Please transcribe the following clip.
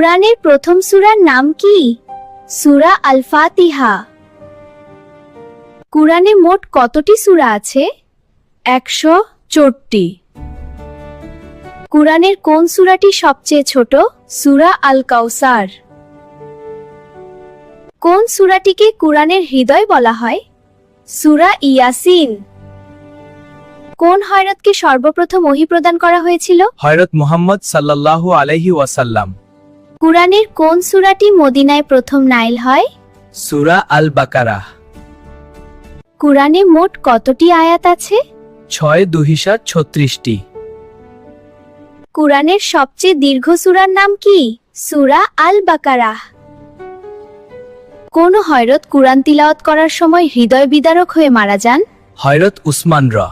কুরআনের প্রথম সূরার নাম কি? সূরা আল ফাতিহা। কুরআনে মোট কতটি সূরা আছে? 104টি। কুরআনের কোন সূরাটি সবচেয়ে ছোট? সূরা আল কাউসার। কোন সূরাটিকে কুরআনের হৃদয় বলা হয়? সূরা ইয়াসিন। কোন হযরতকে সর্বপ্রথম ওহী প্রদান করা হয়েছিল? হযরত মুহাম্মদ সাল্লাল্লাহু আলাইহি ওয়াসাল্লাম। কুরআনের কোন সূরাটি মদিনায় প্রথম নাযিল হয়? সূরা আল বাকারাহ। কুরআনে মোট কতটি আয়াত আছে? 6-36টি। কুরআনের সবচেয়ে দীর্ঘ সূরার নাম কি? সূরা আল বাকারাহ। কোন হযরত কুরআন তিলাওয়াত করার সময় হৃদয় বিদারক হয়ে মারা যান? হযরত উসমান রা।